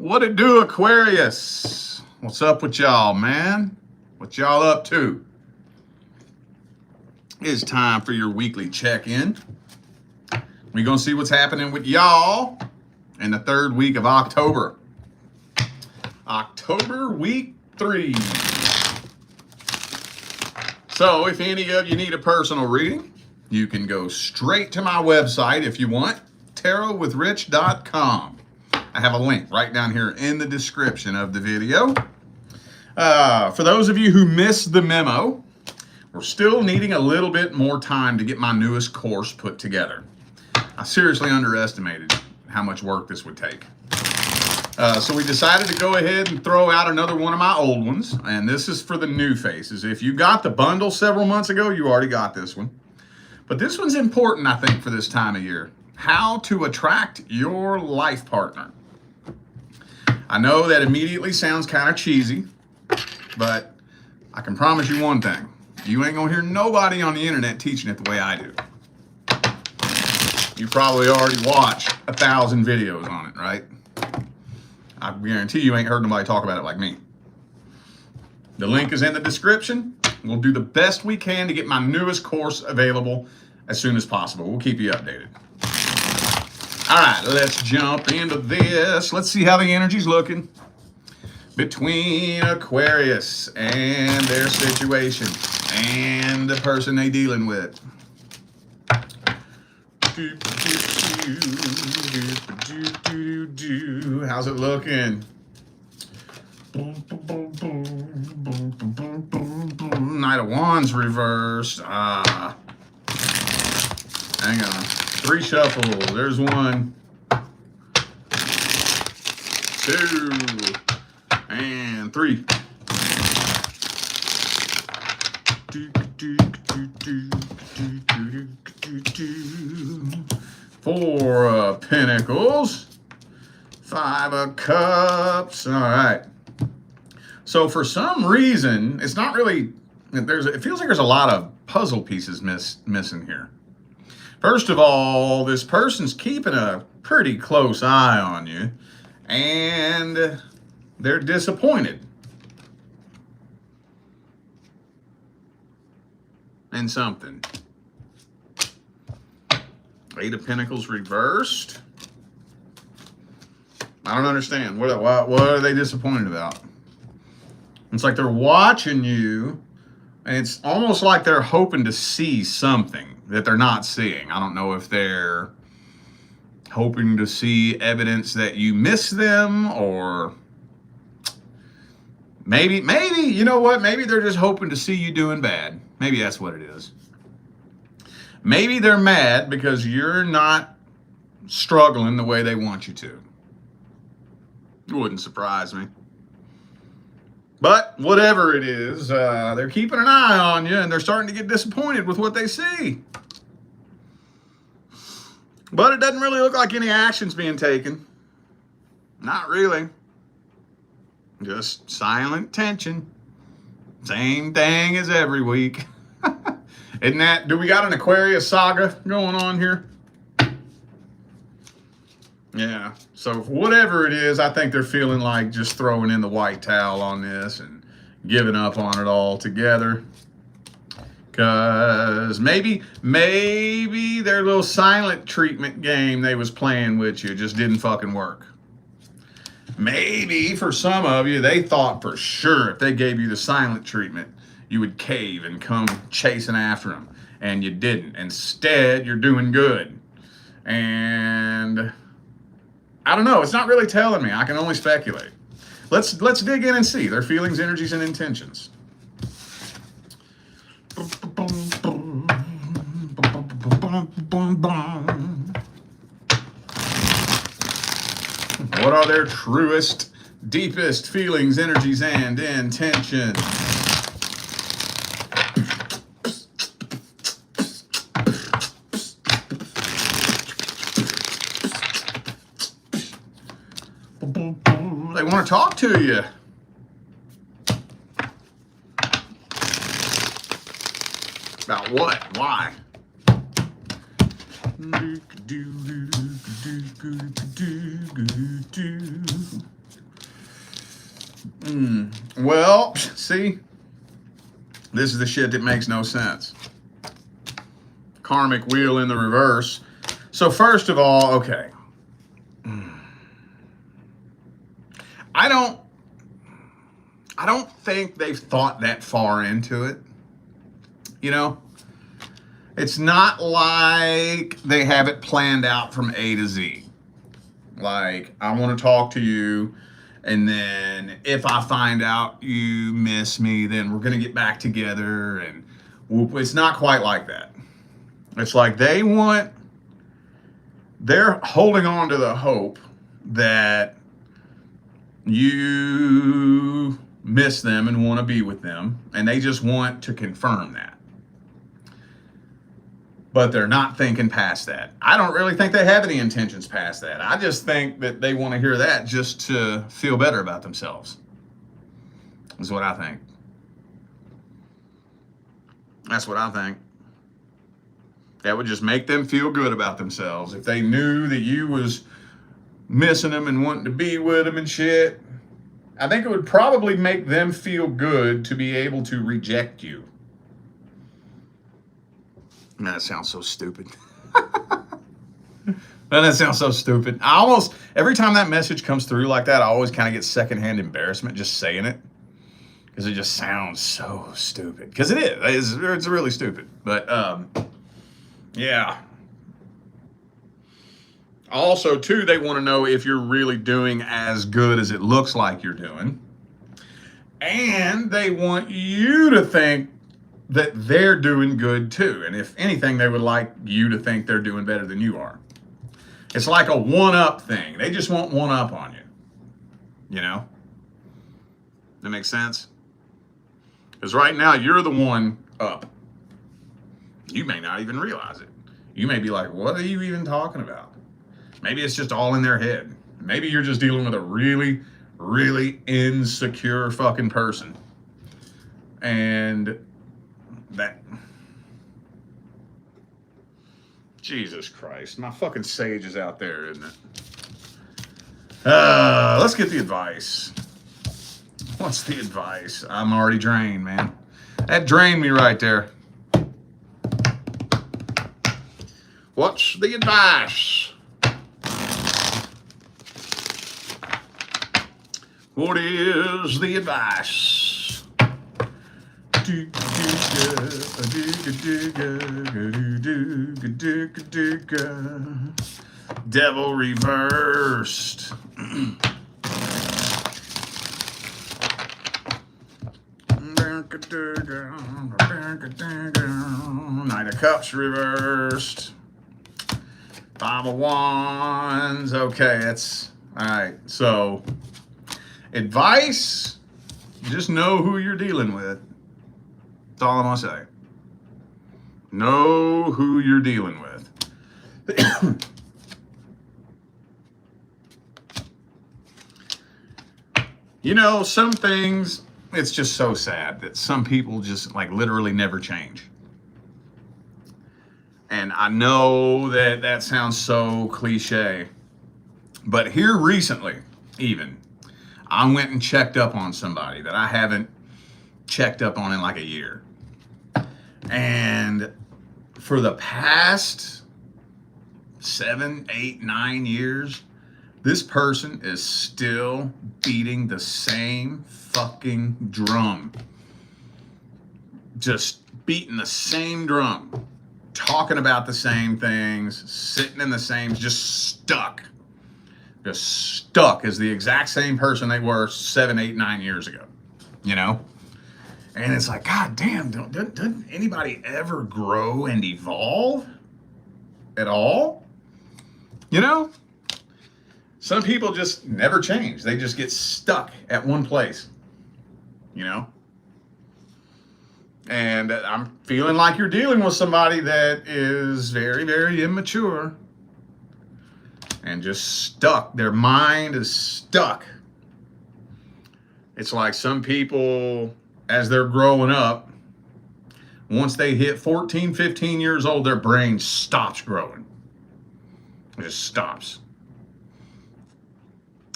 What it do, Aquarius? What's up with y'all, man? What y'all up to? It's time for your weekly check-in. We're going to see what's happening with y'all in the third week of October. October week 3. So if any of you need a personal reading, you can go straight to my website if you want, tarotwithrich.com. I have a link right down here in the description of the video. For those of you who missed the memo, we're still needing a little bit more time to get my newest course put together. I seriously underestimated how much work this would take. So we decided to go ahead and throw out another one of my old ones, and this is for the new faces. If you got the bundle several months ago, you already got this one. But this one's important, I think, for this time of year. How to attract your life partner. I know that immediately sounds kind of cheesy, but I can promise you one thing. You ain't gonna hear nobody on the internet teaching it the way I do. You probably already watched 1,000 videos on it, right? I guarantee you ain't heard nobody talk about it like me. The link is in the description. We'll do the best we can to get my newest course available as soon as possible. We'll keep you updated. All right, let's jump into this. Let's see how the energy's looking between Aquarius and their situation and the person they dealing with. How's it looking? Knight of Wands reversed. Hang on. 3 shuffles. There's 1, 2, and 3. 4 of Pentacles. 5 of Cups. All right. So for some reason, it's not really. It feels like there's a lot of puzzle pieces missing here. First of all, this person's keeping a pretty close eye on you, and they're disappointed in something. 8 of Pentacles reversed. I don't understand. What are they disappointed about? It's like they're watching you, and it's almost like they're hoping to see something that they're not seeing. I don't know if they're hoping to see evidence that you miss them, or maybe, you know what? Maybe they're just hoping to see you doing bad. Maybe that's what it is. Maybe they're mad because you're not struggling the way they want you to. It wouldn't surprise me. But whatever it is, they're keeping an eye on you, and they're starting to get disappointed with what they see. But it doesn't really look like any action's being taken. Not really. Just silent tension. Same thing as every week. Isn't that, do we got an Aquarius saga going on here? Yeah, so whatever it is, I think they're feeling like just throwing in the white towel on this and giving up on it all together. Because maybe their little silent treatment game they was playing with you just didn't fucking work. Maybe for some of you, they thought for sure if they gave you the silent treatment, you would cave and come chasing after them. And you didn't. Instead, you're doing good. And I don't know. It's not really telling me. I can only speculate. Let's dig in and see their feelings, energies, and intentions. What are their truest, deepest feelings, energies, and intentions? They want to talk to you. About what? Why? Well, see, this is the shit that makes no sense. Karmic wheel in the reverse. So first of all, okay. I don't think they've thought that far into it. You know? It's not like they have it planned out from A to Z. Like, I want to talk to you, and then if I find out you miss me, then we're going to get back together, and whoop. It's not quite like that. It's like they're holding on to the hope that you miss them and want to be with them, and they just want to confirm that. But they're not thinking past that. I don't really think they have any intentions past that. I just think that they want to hear that just to feel better about themselves. Is what I think. That's what I think. That would just make them feel good about themselves. If they knew that you was missing them and wanting to be with them and shit, I think it would probably make them feel good to be able to reject you. Man, that sounds so stupid. That sounds so stupid. Every time that message comes through like that, I always kind of get secondhand embarrassment just saying it. Because it just sounds so stupid. Because it is. It's really stupid. But, yeah. Also, too, they want to know if you're really doing as good as it looks like you're doing. And they want you to think that they're doing good too. And if anything, they would like you to think they're doing better than you are. It's like a one-up thing. They just want one up on you. You know? That makes sense? Because right now, you're the one up. You may not even realize it. You may be like, what are you even talking about? Maybe it's just all in their head. Maybe you're just dealing with a really, really insecure fucking person. And that, Jesus Christ, my fucking sage is out there, isn't it? Let's get the advice. What's the advice? I'm already drained, man. That drained me right there. What's the advice? What is the advice? Devil reversed. Knight of Cups reversed. Five of Wands. Okay, that's all right. So, advice: just know who you're dealing with. That's all I'm gonna say. Know who you're dealing with. You know, some things, it's just so sad that some people just like literally never change. And I know that that sounds so cliche, but here recently, even, I went and checked up on somebody that I haven't checked up on in like a year. And for the past 7, 8, 9 years, this person is still beating the same fucking drum. Just beating the same drum. Talking about the same things. Sitting in the same, just stuck. Just stuck as the exact same person they were 7, 8, 9 years ago. You know? And it's like, God damn, doesn't anybody ever grow and evolve at all? You know? Some people just never change. They just get stuck at one place. You know? And I'm feeling like you're dealing with somebody that is very, very immature and just stuck. Their mind is stuck. It's like some people, as they're growing up, once they hit 14, 15 years old, their brain stops growing. It just stops.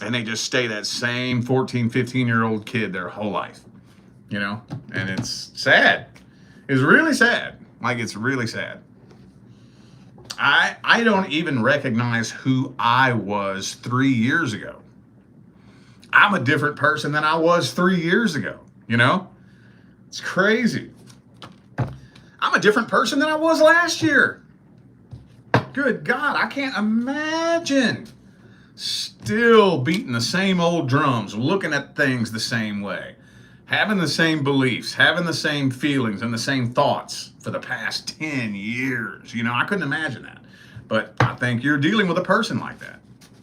and they just stay that same 14, 15-year-old kid their whole life, you know? And it's sad. It's really sad. Like, it's really sad. I don't even recognize who I was 3 years ago. I'm a different person than I was 3 years ago, you know? It's crazy. I'm a different person than I was last year. Good God, I can't imagine still beating the same old drums, looking at things the same way, having the same beliefs, having the same feelings and the same thoughts for the past 10 years. You know, I couldn't imagine that. But I think you're dealing with a person like that.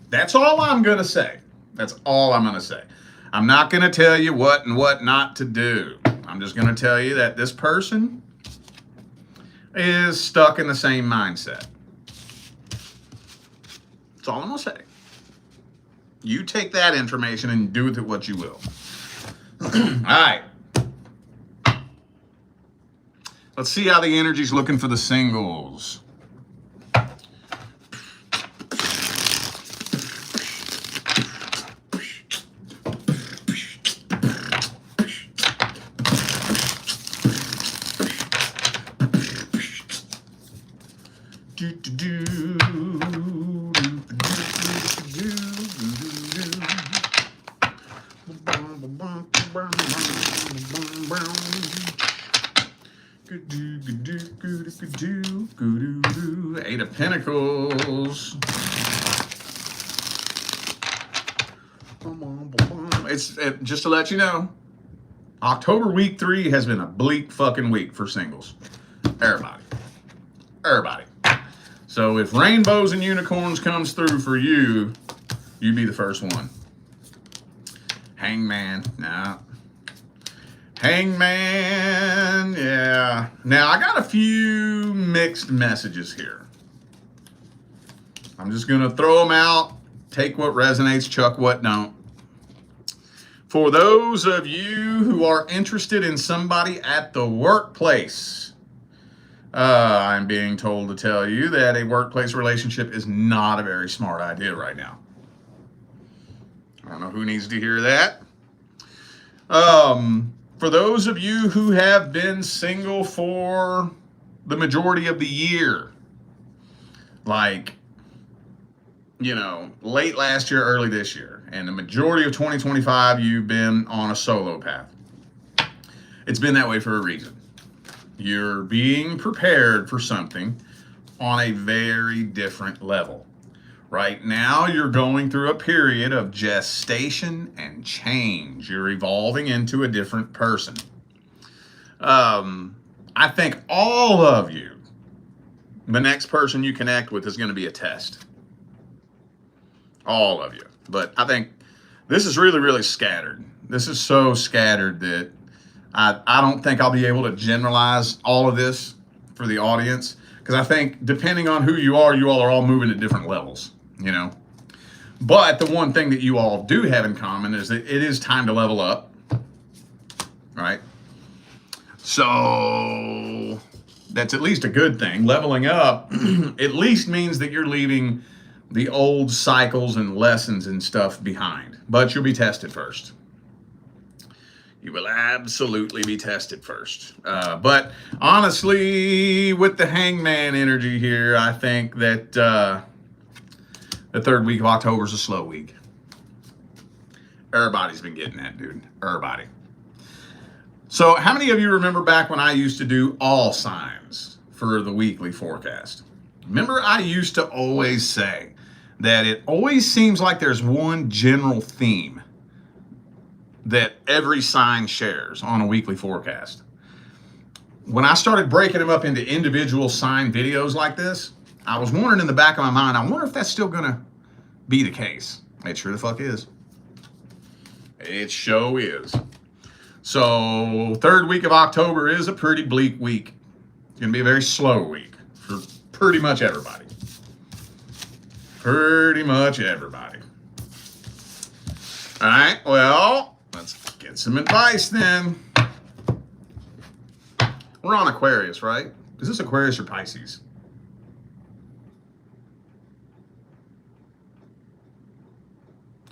That's all I'm going to say. That's all I'm going to say. I'm not going to tell you what and what not to do. I'm just going to tell you that this person is stuck in the same mindset. That's all I'm going to say. You take that information and do with it what you will. All right. Let's see how the energy's looking for the singles. Eight of Pentacles. Just to let you know, October week 3 has been a bleak fucking week for singles. Everybody. So if rainbows and unicorns comes through for you, you be the first one. Hangman. Nah. Hangman. Yeah. Now, I got a few mixed messages here. I'm just going to throw them out. Take what resonates, chuck what don't. For those of you who are interested in somebody at the workplace, I'm being told to tell you that a workplace relationship is not a very smart idea right now. I don't know who needs to hear that. For those of you who have been single for the majority of the year, like, you know, late last year, early this year, and the majority of 2025, you've been on a solo path. It's been that way for a reason. You're being prepared for something on a very different level. Right now, you're going through a period of gestation and change. You're evolving into a different person. I think all of you, the next person you connect with is going to be a test. All of you. But I think this is really, really scattered. This is so scattered that I don't think I'll be able to generalize all of this for the audience. Because I think depending on who you all are all moving at different levels, you know. But the one thing that you all do have in common is that it is time to level up, right? So that's at least a good thing. Leveling up at least means that you're leaving the old cycles and lessons and stuff behind. But you'll be tested first. You will absolutely be tested first. But honestly, with the Hangman energy here, I think that the third week of October is a slow week. Everybody's been getting that, dude. Everybody. So how many of you remember back when I used to do all signs for the weekly forecast? Remember, I used to always say that it always seems like there's one general theme that every sign shares on a weekly forecast. When I started breaking them up into individual sign videos like this, I was wondering in the back of my mind, I wonder if that's still gonna be the case. It sure the fuck is. It sure is. So third week of October is a pretty bleak week. It's gonna be a very slow week for pretty much everybody. Pretty much everybody. All right, well, let's get some advice then. We're on Aquarius, right? Is this Aquarius or Pisces?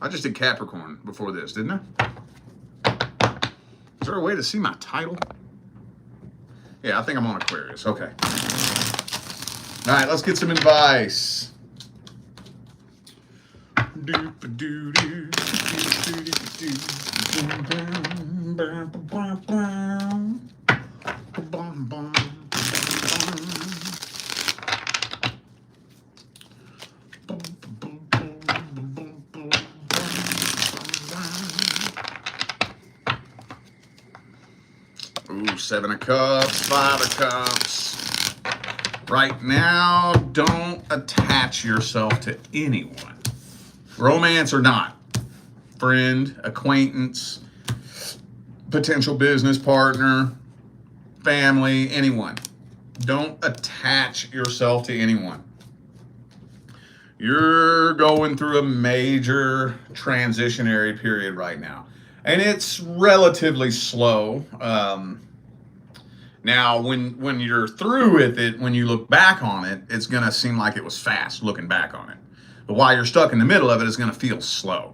I just did Capricorn before this, didn't I? Is there a way to see my title? Yeah, I think I'm on Aquarius. Okay. All right, let's get some advice. Ooh, 7 of Cups, 5 of Cups. Right now, don't attach yourself to anyone. Romance or not. Friend, acquaintance, potential business partner, family, anyone. Don't attach yourself to anyone. You're going through a major transitionary period right now. And it's relatively slow. Now, when you're through with it, when you look back on it, it's going to seem like it was fast looking back on it. But while you're stuck in the middle of it, it's going to feel slow.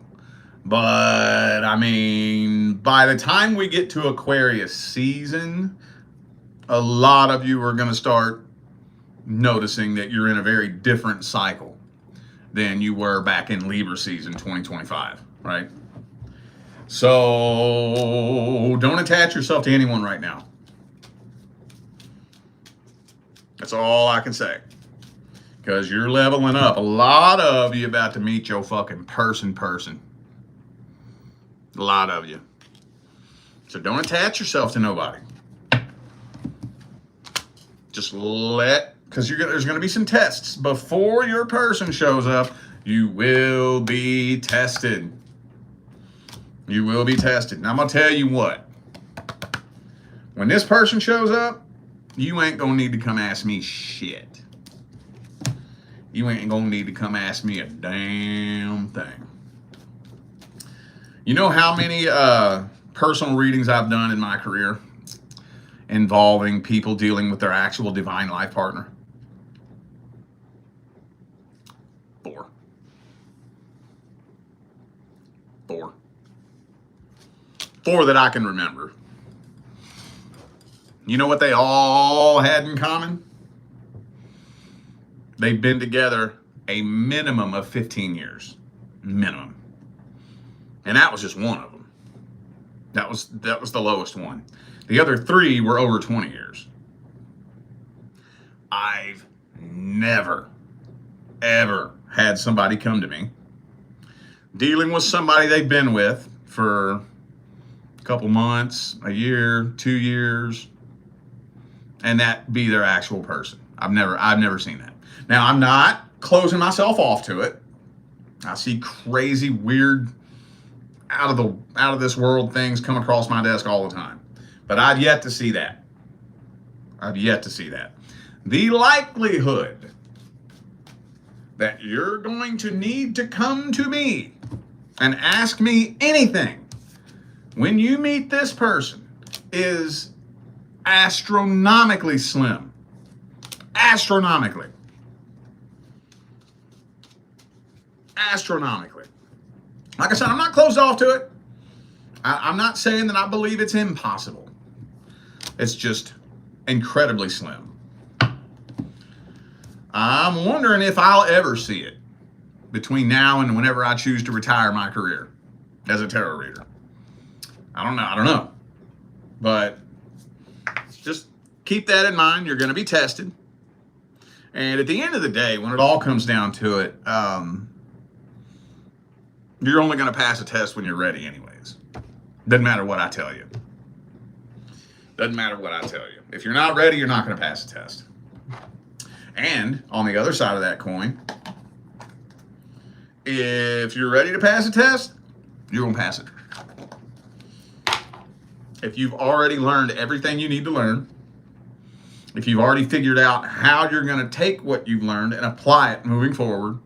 But, I mean, by the time we get to Aquarius season, a lot of you are going to start noticing that you're in a very different cycle than you were back in Libra season 2025, right? So don't attach yourself to anyone right now. That's all I can say. Because you're leveling up. A lot of you about to meet your fucking person. A lot of you. So don't attach yourself to nobody. Just because there's going to be some tests. Before your person shows up, you will be tested. You will be tested. And I'm going to tell you what. When this person shows up, you ain't going to need to come ask me shit. You ain't going to need to come ask me a damn thing. You know how many personal readings I've done in my career involving people dealing with their actual divine life partner? 4. 4 that I can remember. You know what they all had in common? They've been together a minimum of 15 years. Minimum. And that was just one of them. That was the lowest one. The other 3 were over 20 years. I've never, ever had somebody come to me dealing with somebody they've been with for a couple months, a year, 2 years, and that be their actual person. I've never seen that. Now, I'm not closing myself off to it. I see crazy, weird, out of this world things come across my desk all the time. But I've yet to see that. The likelihood that you're going to need to come to me and ask me anything when you meet this person is astronomically slim. Astronomically. Like I said, I'm not closed off to it. I'm not saying that I believe it's impossible. It's just incredibly slim. I'm wondering if I'll ever see it between now and whenever I choose to retire my career as a tarot reader. I don't know. But just keep that in mind. You're going to be tested. And at the end of the day, when it all comes down to it, you're only going to pass a test when you're ready anyways. Doesn't matter what I tell you. If you're not ready, you're not going to pass a test. And on the other side of that coin, if you're ready to pass a test, you're going to pass it. If you've already learned everything you need to learn, if you've already figured out how you're going to take what you've learned and apply it moving forward,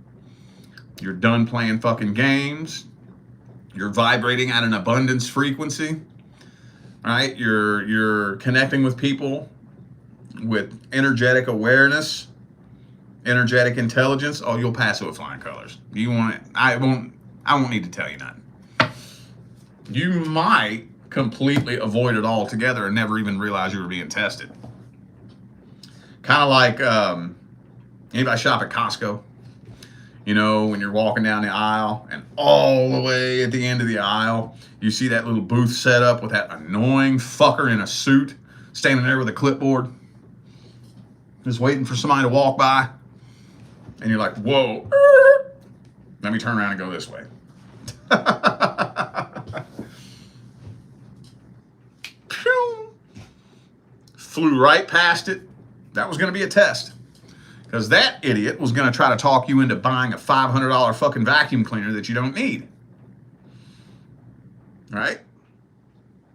you're done playing fucking games. You're vibrating at an abundance frequency, right? You're connecting with people with energetic awareness, energetic intelligence. Oh, you'll pass it with flying colors. You want it. I won't need to tell you nothing. You might completely avoid it altogether and never even realize you were being tested. Kind of like anybody shop at Costco? You know, when you're walking down the aisle and all the way at the end of the aisle, you see that little booth set up with that annoying fucker in a suit standing there with a clipboard, just waiting for somebody to walk by. And you're like, whoa, let me turn around and go this way. Flew right past it. That was going to be a test. Because that idiot was going to try to talk you into buying a $500 fucking vacuum cleaner that you don't need. Right?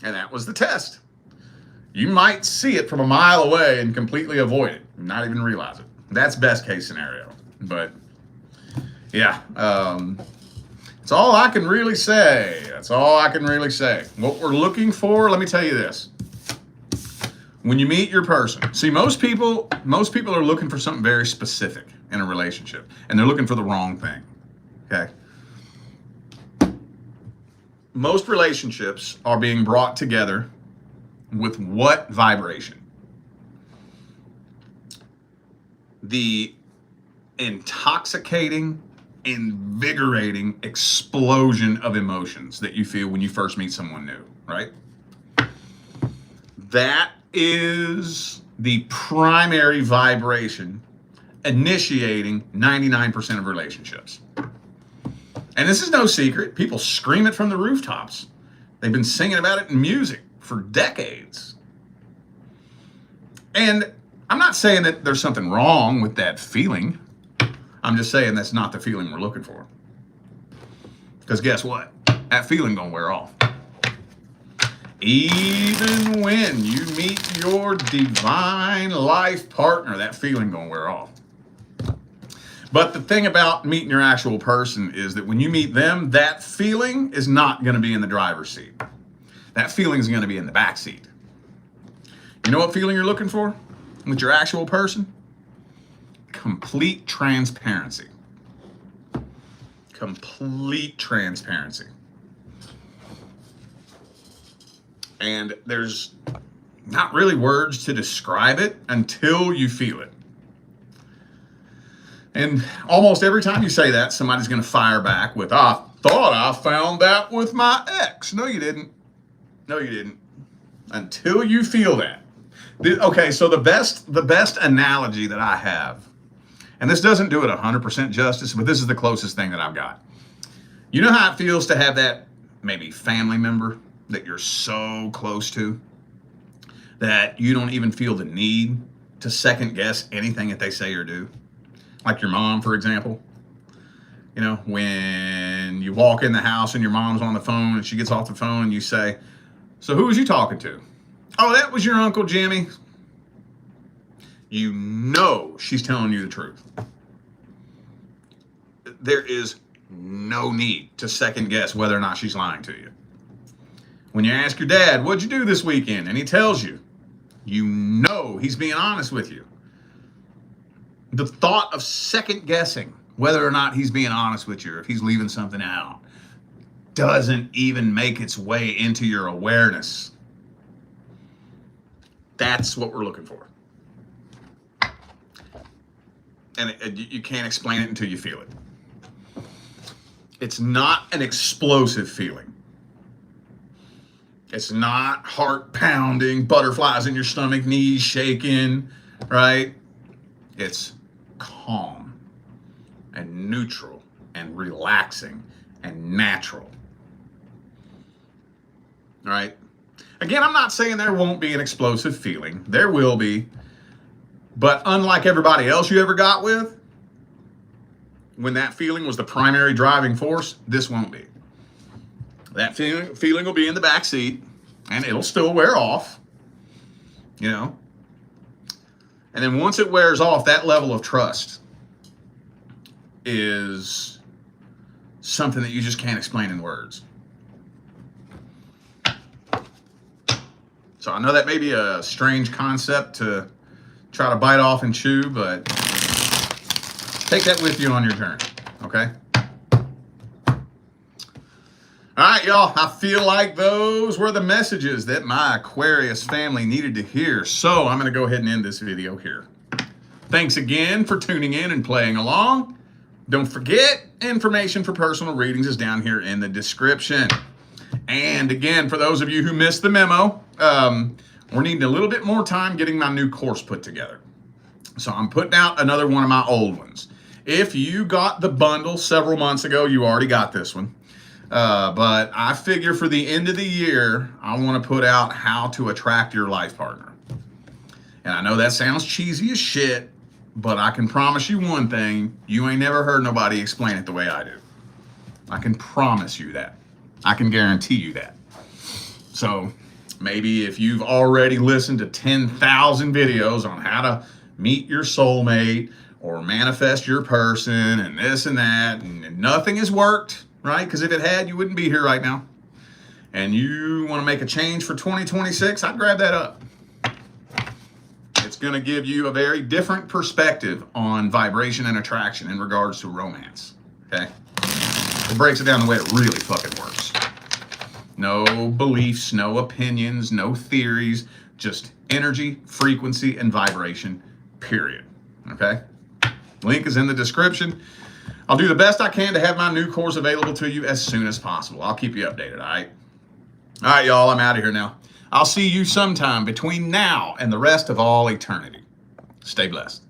And that was the test. You might see it from a mile away and completely avoid it, not even realize it. That's best case scenario. But, yeah. That's all I can really say. That's all I can really say. What we're looking for, let me tell you this. When you meet your person, see, most people are looking for something very specific in a relationship, and they're looking for the wrong thing. Okay? Most relationships are being brought together with what vibration? The intoxicating, invigorating explosion of emotions that you feel when you first meet someone new, right? That is the primary vibration initiating 99% of relationships. And this is no secret. People scream it from the rooftops. They've been singing about it in music for decades. And I'm not saying that there's something wrong with that feeling. I'm just saying that's not the feeling we're looking for. Because guess what? That feeling gonna wear off. Even when you meet your divine life partner, that feeling gonna wear off. But the thing about meeting your actual person is that when you meet them, that feeling is not gonna be in the driver's seat. That feeling is gonna be in the back seat. You know what feeling you're looking for with your actual person? Complete transparency. Complete transparency. And there's not really words to describe it until you feel it. And almost every time you say that, somebody's going to fire back with, I thought I found that with my ex. No, you didn't. No, you didn't. Until you feel that. Okay, so the best analogy that I have, and this doesn't do it 100% justice, but this is the closest thing that I've got. You know how it feels to have that maybe family member that you're so close to that you don't even feel the need to second guess anything that they say or do? Like your mom, for example. You know, when you walk in the house and your mom's on the phone and she gets off the phone and you say, so who was you talking to? Oh, that was your Uncle Jimmy. You know she's telling you the truth. There is no need to second guess whether or not she's lying to you. When you ask your dad, what'd you do this weekend? And he tells you, you know he's being honest with you. The thought of second guessing whether or not he's being honest with you or if he's leaving something out doesn't even make its way into your awareness. That's what we're looking for. And you can't explain it until you feel it. It's not an explosive feeling. It's not heart pounding, butterflies in your stomach, knees shaking, right? It's calm and neutral and relaxing and natural. All right? Again, I'm not saying there won't be an explosive feeling. There will be. But unlike everybody else you ever got with, when that feeling was the primary driving force, this won't be. That feeling will be in the back seat, and it'll still wear off, you know. And then once it wears off, that level of trust is something that you just can't explain in words. So I know that may be a strange concept to try to bite off and chew, but take that with you on your journey, okay? All right, y'all, I feel like those were the messages that my Aquarius family needed to hear. So I'm going to go ahead and end this video here. Thanks again for tuning in and playing along. Don't forget, information for personal readings is down here in the description. And again, for those of you who missed the memo, we're needing a little bit more time getting my new course put together. So I'm putting out another one of my old ones. If you got the bundle several months ago, you already got this one. But I figure for the end of the year, I want to put out how to attract your life partner. And I know that sounds cheesy as shit, but I can promise you one thing, you ain't never heard nobody explain it the way I do. I can promise you that. I can guarantee you that. So maybe if you've already listened to 10,000 videos on how to meet your soulmate or manifest your person and this and that, and nothing has worked, right? Because if it had, you wouldn't be here right now. And you want to make a change for 2026, I'd grab that up. It's going to give you a very different perspective on vibration and attraction in regards to romance, okay? It breaks it down the way it really fucking works. No beliefs, no opinions, no theories, just energy, frequency, and vibration, period, okay? Link is in the description. I'll do the best I can to have my new course available to you as soon as possible. I'll keep you updated, all right? All right, y'all, I'm out of here now. I'll see you sometime between now and the rest of all eternity. Stay blessed.